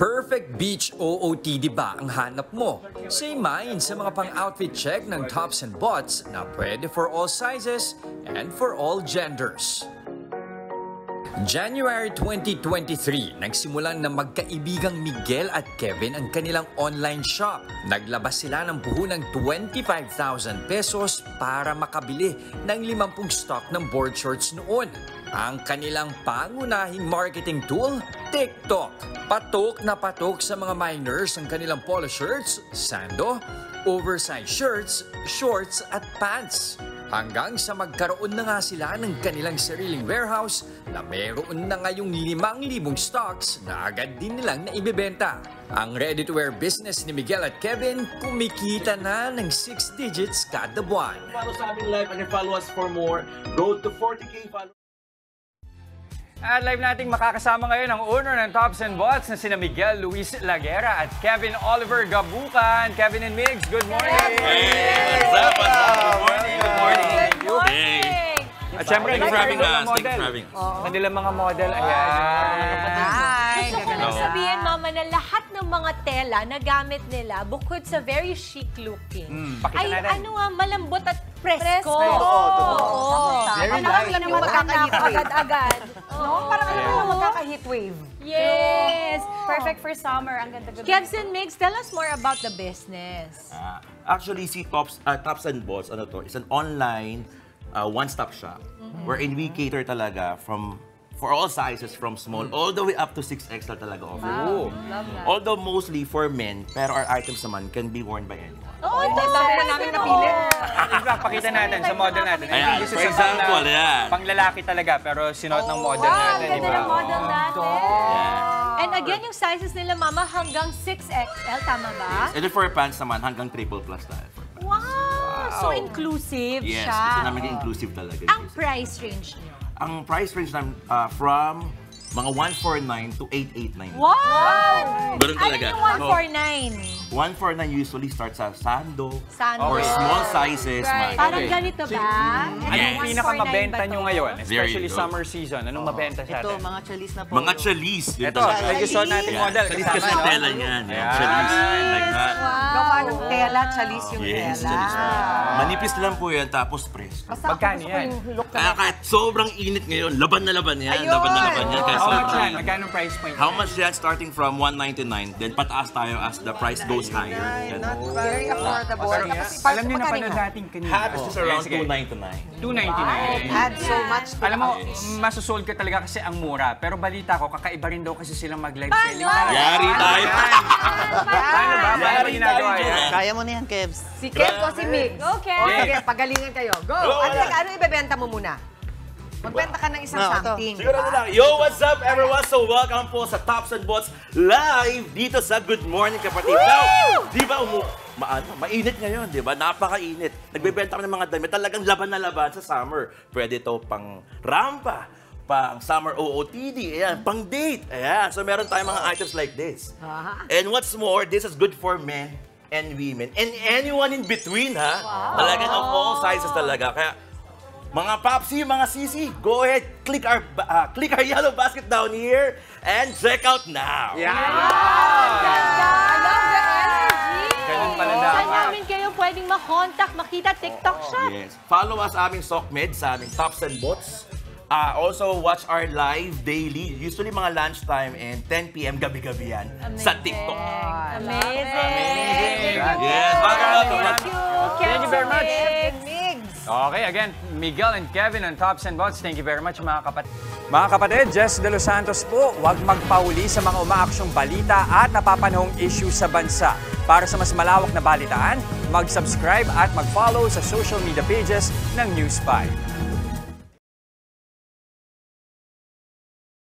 Perfect beach OOTD ba ang hanap mo? Say mine sa mga pang-outfit check ng tops and bots na pwede for all sizes and for all genders. January 2023, nagsimulan na magkaibigang Miguel at Kevin ang kanilang online shop. Naglabas sila ng puhunang 25,000 pesos para makabili ng 50 stock ng board shorts noon. Ang kanilang pangunahing marketing tool, TikTok. Patok na patok sa mga minors ang kanilang polo shirts, sando, oversized shirts, shorts at pants. Hanggang sa magkaroon na nga sila ng kanilang sariling warehouse na meron na ngayong 5,000 stocks na agad din nilang naibebenta. Ang ready-to-wear business ni Miguel at Kevin kumikita na ng 6 digits kada buwan. Follow sa aming live and follow us for more. Road to 40K followers. At live nating makakasama ngayon ang owner ng Tops and Bots na sina Miguel Luis Lagera at Kevin Oliver Gabucan. Kevin and Migs, good morning! Hey, what's up? Good morning! Good morning! Thank you! At syempre, Thank you for having us. Thank you model. for having us. Kanilang mga model, ayan. Gusto ko lang sabihin, Mama, na lahat ng mga tela na gamit nila, bukod sa very chic looking, Pakita ay natin. malambot at presko. Very Parang light. lang yung magkakahit agad-agad. No? Parang ano lang magkaka-heat wave. Yes! Perfect for summer. Ang ganda-ganda. Kevs and Migs, tell us more about the business. Actually, si Tops and Bots, ano to, is an online one-stop shop wherein we cater talaga for all sizes, from small all the way up to 6XL talaga offer. Love that. Although mostly for men, pero our items naman can be worn by anyone. Oo, Dami na namin napili. In fact, pakita natin sa model natin. Ayan, This is for a example, ayan. pang lalaki talaga, pero sinuot ng model Wow, natin, ang di ganda ba? ng model natin. Yeah. And again, yung sizes nila, Mama, hanggang 6XL, tama ba? And then for pants naman, hanggang triple plus tayo. Wow! So inclusive Yes, siya. gusto namin inclusive talaga. Ang price range niyo? Ang price range namin from mga 149 to 889. Wow! Ganun talaga. Ano yung 149? 149 usually starts sa sando, Sando. or small sizes. Right. man. Parang ganito ba? Yes. Anong pinakamabenta nyo ngayon? There Especially you go. summer season. Anong mabenta sa Ito, atin? mga chalis na po. Mga chalis. Yun Ito, talaga. nag-suot nating model. Chalis kasama, kasi no? tela niyan. Ayan. Chalis. Like that. Gawa ng tela, chalis yung Yes, tela. chalis. Manipis lang po yan, tapos presko. Magkano yan? Kaya kahit sobrang init ngayon, laban na laban yan. Laban na laban yan. Kaya How much sobrang- yan? Magkano price point? How much yan? Starting from 199, then pataas tayo as the price goes higher. Yan. Very affordable. Alam niyo na panood natin kanina. Hat is just around Sige. 299. 299. Add so much to Alam mo, Yes. masusold ka talaga kasi ang mura. Pero balita ko, kakaiba rin daw kasi silang mag-live Paano? selling talaga. Yari tayo. Paano ba? Paano ba ginagawa tayo yan? dyan. Kaya mo na yan, Kebs. Si Kev o si Migs? Okay. O, sige, pagalingan kayo. Go! Ano ibebenta mo muna? Magbenta ka ng isang No, ito. something. Siguro na lang. Yo, what's up everyone? So welcome po sa Tops and Bots live dito sa Good Morning Kapatid. Now, di ba mainit ngayon, di ba? Napakainit. Nagbebenta kami ng mga damit. Talagang laban na laban sa summer. Pwede to pang rampa, pang summer OOTD, ayan, pang date. Ayan. So meron tayong mga items like this. And what's more, this is good for men and women and anyone in between, ha? Talagang of all sizes talaga. Kaya mga Popsi, mga Sisi, go ahead, click our yellow basket down here and check out now. Yeah. I love the energy! Ganun pala Saan dapat. namin kayo pwedeng makontak, makita TikTok shop? Yes. Follow us sa aming SOCMED, sa aming Tops and Bots. Also, watch our live daily, usually mga lunchtime and 10 p.m. gabi-gabi yan sa TikTok. Amazing! Yes, welcome. Thank you very much. Migs! Okay, again, Miguel and Kevin on Tops and Bots. Thank you very much, mga kapatid. Mga kapatid, Jess De Los Santos po, huwag magpauli sa mga umaaksyong balita at napapanahong issue sa bansa. Para sa mas malawak na balitaan, mag-subscribe at mag-follow sa social media pages ng News 5.